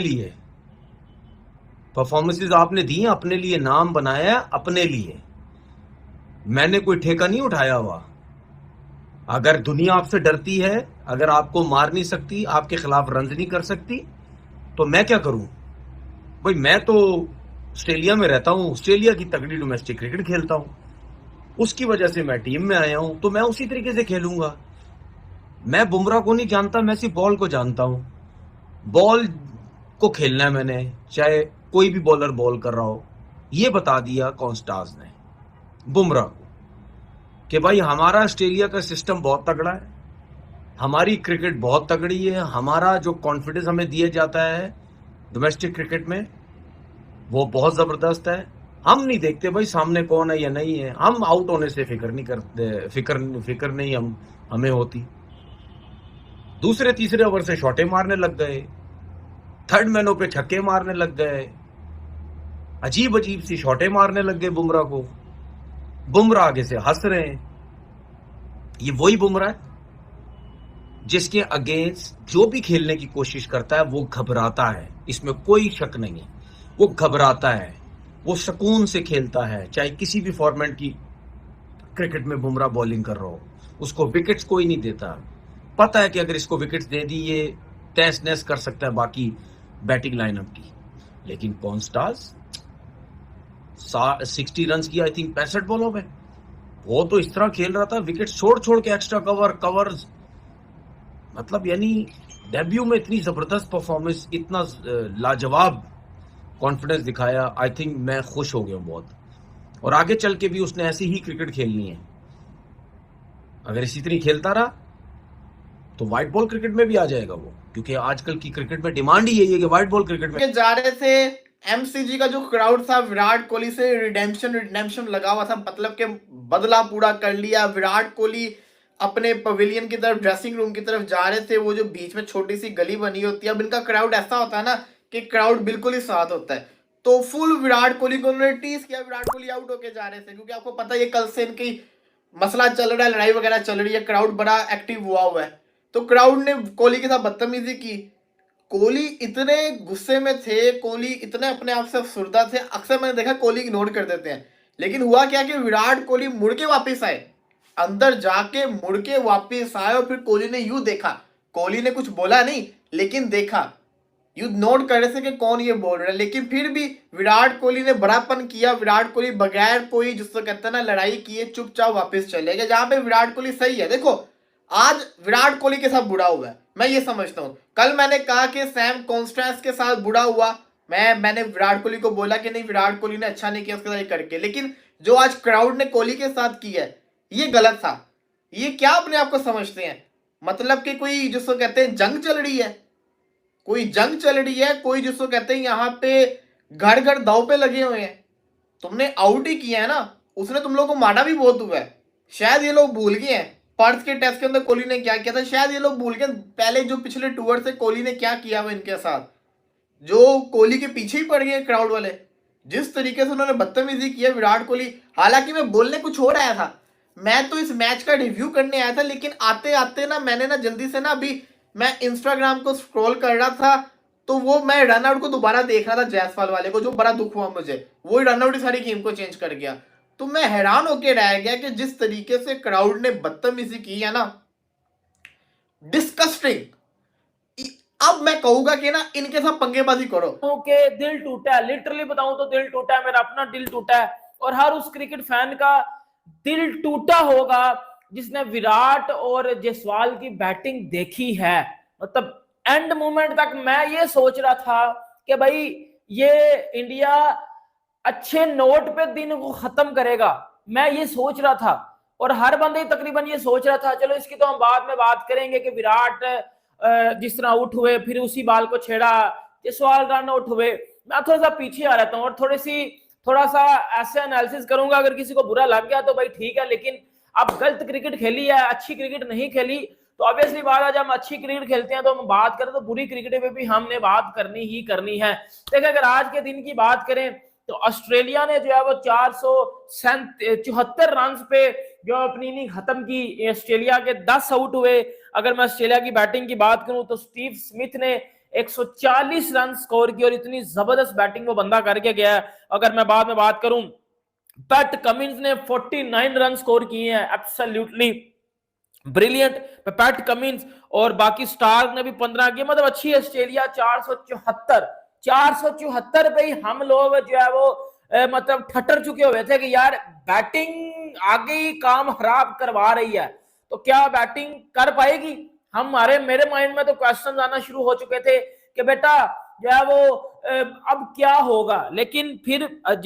लिए, परफॉर्मेंसेस आपने दी हैं अपने लिए, नाम बनाया अपने लिए, मैंने कोई ठेका नहीं उठाया हुआ। अगर दुनिया आपसे डरती है, अगर आपको मार नहीं सकती, आपके खिलाफ रंज नहीं कर सकती, तो मैं क्या करूं भाई? मैं तो ऑस्ट्रेलिया में रहता हूं, ऑस्ट्रेलिया की तगड़ी डोमेस्टिक क्रिकेट खेलता हूं, उसकी वजह से मैं टीम में आया हूं, तो मैं उसी तरीके से खेलूंगा। मैं बुमराह को नहीं जानता, मैं सिर्फ बॉल को जानता हूं। बॉल को खेलना है मैंने, चाहे कोई भी बॉलर बॉल कर रहा हो। ये बता दिया कॉन्स्टार्स ने बुमराह को कि भाई हमारा ऑस्ट्रेलिया का सिस्टम बहुत तगड़ा है, हमारी क्रिकेट बहुत तगड़ी है, हमारा जो कॉन्फिडेंस हमें दिया जाता है डोमेस्टिक क्रिकेट में वो बहुत जबरदस्त है। हम नहीं देखते भाई सामने कौन है या नहीं है, हम आउट होने से फिक्र नहीं करते, फिक्र नहीं हमें होती। दूसरे तीसरे ओवर से शॉटे मारने लग गए, थर्ड मैनों पे छक्के मारने लग गए, अजीब अजीब सी शॉटे मारने लग गए बुमराह को। बुमराह आगे से हंस रहे हैं। ये वही बुमराह है जिसके अगेंस्ट जो भी खेलने की कोशिश करता है वो घबराता है, इसमें कोई शक नहीं है। वो घबराता है, वो सुकून से खेलता है, चाहे किसी भी फॉर्मेट की क्रिकेट में बुमराह बॉलिंग कर रहा हो, उसको विकेट्स कोई नहीं देता। पता है कि अगर इसको विकेट्स दे दी ये तहस नहस कर सकता है बाकी बैटिंग लाइनअप की। लेकिन कॉन्स्टार्स 60 रन की आई थिंक 65 बॉलों में, वो तो इस तरह खेल रहा था, विकेट छोड़ छोड़ के एक्स्ट्रा कवर्स, मतलब यानी डेब्यू में इतनी जबरदस्त परफॉर्मेंस, इतना लाजवाब कॉन्फिडेंस दिखाया। आई थिंक मैं खुश हो गया बहुत, और आगे चल के भी उसने ऐसी ही क्रिकेट खेलनी है। अगर इसी तरह खेलता रहा तो व्हाइट बॉल क्रिकेट में भी आ जाएगा वो, क्योंकि आजकल की क्रिकेट में डिमांड ही यही है कि व्हाइट बॉल क्रिकेट में जा रहे थे। एमसीजी का जो क्राउड था विराट कोहली से रिडेम्पशन लगा हुआ था, मतलब के बदला पूरा कर लिया। विराट कोहली अपने पवेलियन की तरफ, ड्रेसिंग रूम की तरफ जा रहे थे। वो जो बीच में छोटी सी गली बनी होती है, अब इनका क्राउड ऐसा होता है ना कि क्राउड बिल्कुल ही साथ होता है, तो फुल विराट कोहली को उन्होंने टीज किया। विराट कोहली आउट होके जा रहे थे, क्योंकि आपको पता है ये कल से इनकी मसला चल रहा है, लड़ाई वगैरह चल रही है, क्राउड बड़ा एक्टिव हुआ है। तो क्राउड ने कोहली के साथ बदतमीजी की। कोहली इतने गुस्से में थे, कोहली इतने अपने आप से अफसुर्दा थे। अक्सर मैंने देखा कोहली इग्नोर कर देते हैं, लेकिन हुआ क्या कि विराट कोहली मुड़ के वापस आए, अंदर जाके मुड़ के वापस आए। और फिर कोहली ने यूं देखा, कोहली ने कुछ बोला नहीं लेकिन देखा, यूं नोट कर रहे थे कि कौन ये बोल रहा है। लेकिन फिर भी विराट कोहली ने बड़ापन किया। विराट कोहली बगैर कोई जिसको कहते हैं ना लड़ाई किए चुपचाप वापस चले गए, जहां पे विराट कोहली सही है। देखो आज विराट कोहली के साथ बुरा हुआ है, मैं ये समझता हूं। कल मैंने कहा कि सैम कॉन्स्टेंस के साथ बुरा हुआ, मैंने विराट कोहली को बोला कि नहीं विराट कोहली ने अच्छा नहीं किया उसके साथ करके, लेकिन जो आज क्राउड ने कोहली के साथ किया है ये गलत था। ये क्या अपने आप को समझते हैं, मतलब कि कोई जिसको कहते हैं जंग चल रही है, कोई जंग चल रही है, कोई जिसको कहते हैं यहाँ पे घर घर दाव पे लगे हुए हैं। तुमने आउट ही किया है ना, उसने तुम लोगों को मारा भी बहुत हुआ है। शायद ये लोग भूल गए हैं पर्थ के टेस्ट के अंदर कोहली ने क्या किया था, शायद ये लोग भूल गए पहले जो पिछले टूर से कोहली ने क्या किया हुआ इनके साथ, जो कोहली के पीछे ही पड़ गए क्राउड वाले। जिस तरीके से उन्होंने बदतमीजी किया विराट कोहली, हालांकि मैं बोलने कुछ हो रहा था, मैं तो इस मैच का रिव्यू करने आया था, लेकिन आते आते ना मैंने ना जल्दी से ना, अभी मैं इंस्टाग्राम को स्क्रॉल कर रहा था तो वो मैं रनआउट को दोबारा देख रहा था, जायसवाल वाले को, जो बड़ा दुख हुआ मुझे, वो रनआउट ही सारी गेम को चेंज कर गया। तो मैं हैरान होकर रह गया कि जिस तरीके से क्राउड ने बदतमीजी की है ना, डिस्कस्टिंग। अब मैं कहूंगा कि ना इनके साथ पंगेबाजी करो। के दिल टूटा है, लिटरली बताऊं तो दिल टूटा है, मेरा अपना दिल टूटा है, और हर उस क्रिकेट फैन का दिल टूटा होगा जिसने विराट और जायसवाल की बैटिंग देखी है। मतलब एंड मोमेंट तक मैं ये सोच रहा था कि भाई ये इंडिया अच्छे नोट पे दिन को खत्म करेगा, मैं ये सोच रहा था। और हर बंदे तकरीबन ये सोच रहा था, चलो इसकी तो हम बाद में बात करेंगे कि विराट जिस तरह आउट हुए, फिर उसी बाल को छेड़ा, जायसवाल रन आउट हुए। मैं थोड़ा सा पीछे आ रहता हूँ और थोड़ा सा ऐसे एनालिसिस करूंगा, अगर किसी को बुरा लग गया तो भाई ठीक है, लेकिन अब गलत क्रिकेट खेली है, अच्छी क्रिकेट नहीं खेली, तो ऑब्वियसली बात है जब हम अच्छी क्रिकेट खेलते हैं तो हम बात करें, तो बुरी क्रिकेट पे भी हमने बात करनी ही करनी है। देखिए अगर आज के दिन की बात करें तो ऑस्ट्रेलिया ने जो है वो 474 रन पे जो अपनी इनिंग खत्म की। ऑस्ट्रेलिया के 10 आउट हुए। अगर मैं ऑस्ट्रेलिया की बैटिंग की बात करूं तो स्टीव स्मिथ ने 140 रन स्कोर की, और इतनी जबरदस्त बैटिंग वो बंदा करके गया है। अगर मैं बाद में बात करूं, पैट कमिंस ने 49 रन स्कोर किए हैं, एब्सोल्युटली ब्रिलियंट पैट कमिंस। और बाकी स्टार्क ने भी 15 किए, मतलब अच्छी ऑस्ट्रेलिया 474 पे ही हम लोग जो है वो मतलब ठटर चुके हुए थे कि यार बैटिंग आगे ही काम खराब करवा रही है, तो क्या बैटिंग कर पाएगी। हमारे मेरे माइंड में तो क्वेश्चन आना शुरू हो चुके थे कि बेटा जो है वो अब क्या होगा। लेकिन फिर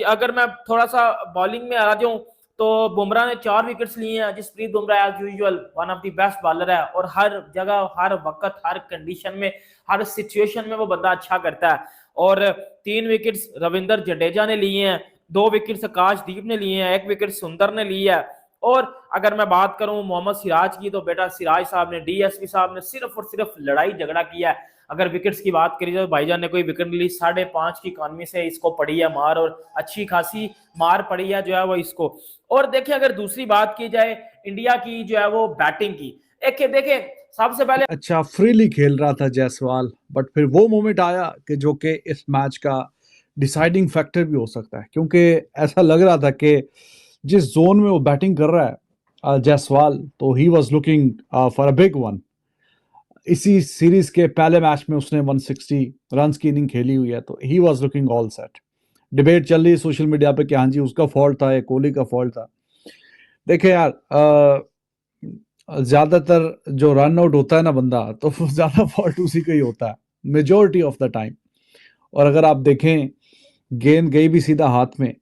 अगर मैं थोड़ा सा बॉलिंग में आ जाऊं तो बुमराह ने 4 विकेट्स लिए हैं। Jasprit Bumrah as usual one of the best bowler है, और हर जगह, हर वक्त, हर कंडीशन में, हर सिचुएशन में वो बंदा अच्छा करता है। और 3 विकेट्स रविंद्र जडेजा ने लिए हैं, 2 विकेट्स आकाशदीप ने लिए हैं, 1 विकेट सुंदर ने लिया है। और अगर मैं बात करूं मोहम्मद सिराज की, तो बेटा सिराज साहब ने, डीएसपी साहब ने सिर्फ और सिर्फ लड़ाई झगड़ा किया है। अगर विकेट्स की बात करी जाए तो भाईजान ने कोई विकेट नहीं ली, 5.5 की इकॉनमी से इसको पड़ी है मार, और अच्छी खासी मार पड़ी है जो है वो इसको। और देखिए अगर दूसरी बात की जाए इंडिया की जो है वो बैटिंग की, देखिए सबसे पहले अच्छा फ्रीली खेल रहा था जायसवाल, बट फिर वो मोमेंट आया कि जो कि इस मैच का डिसाइडिंग फैक्टर भी हो सकता है, क्योंकि ऐसा लग रहा था कि जिस जोन में वो बैटिंग कर रहा है जायसवाल, तो he was looking for a big one. इसी सीरीज के पहले मैच में उसने 160 रन की इनिंग खेली हुई है, तो he was looking all set. Debate चल रही है सोशल मीडिया पे कि हाँ जी उसका फॉल्ट था या कोहली का फॉल्ट था। देखिए यार, ज्यादातर जो रन आउट होता है ना बंदा, तो ज्यादा फॉल्ट उसी का ही होता है मेजोरिटी ऑफ द टाइम। और अगर आप देखें, गेंद गई भी सीधा हाथ में,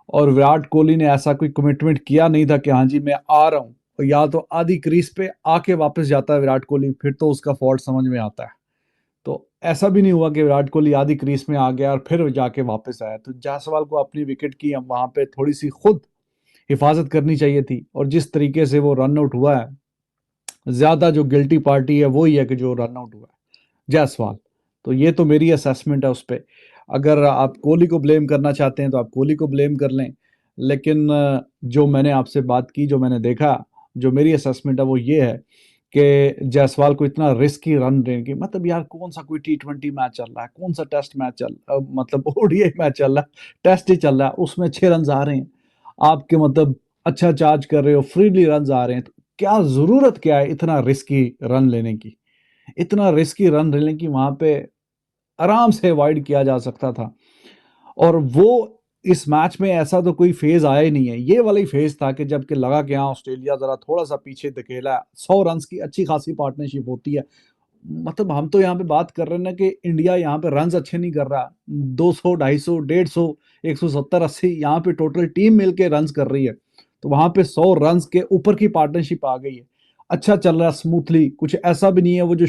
और विराट कोहली ने ऐसा कोई कमिटमेंट किया नहीं था कि हाँ जी मैं आ रहा हूँ, और या तो आधी क्रीज पे आके वापस जाता है विराट कोहली, फिर तो उसका फॉल्ट समझ में आता है। तो ऐसा भी नहीं हुआ कि विराट कोहली आधी क्रीज में आ गया और फिर जाके वापस आया। तो जायसवाल को अपनी विकेट की वहां पे थोड़ी सी खुद हिफाजत करनी चाहिए थी, और जिस तरीके से वो रन आउट हुआ है, ज्यादा जो गिल्टी पार्टी है वो ही है कि जो रन आउट हुआ है जायसवाल। तो ये तो मेरी असेसमेंट है उस पर। अगर आप कोहली को ब्लेम करना चाहते हैं तो आप कोहली को ब्लेम कर लें, लेकिन जो मैंने आपसे बात की, जो मैंने देखा, जो मेरी असेसमेंट है वो ये है कि जायसवाल को इतना रिस्की रन देने की, मतलब यार कौन सा कोई T20 मैच चल रहा है, कौन सा टेस्ट मैच मतलब ओडीआई मैच चल रहा है, टेस्ट ही चल रहा है, उसमें 6 रन आ रहे हैं आपके, मतलब अच्छा चार्ज कर रहे हो, फ्रीली रन आ रहे हैं, तो क्या जरूरत क्या है इतना रिस्की रन लेने की। इतना रिस्की रन लेने की वहां पे आराम से अवॉइड किया जा सकता था। और वो इस मैच में ऐसा तो कोई फेज आया ही नहीं है, ये वाला ही फेज था कि जबकि लगा कि हाँ ऑस्ट्रेलिया जरा थोड़ा सा पीछे धकेला है, 100 रन की अच्छी खासी पार्टनरशिप होती है। मतलब हम तो यहाँ पे बात कर रहे हैं ना कि इंडिया यहाँ पे रन अच्छे नहीं कर रहा, 200, 250, 150, 170, 80 यहाँ पे टोटल टीम मिलके रन कर रही है, तो वहां पे 100 रन के ऊपर की पार्टनरशिप आ गई है। अच्छा चल रहा है स्मूथली, कुछ ऐसा भी नहीं है वो जो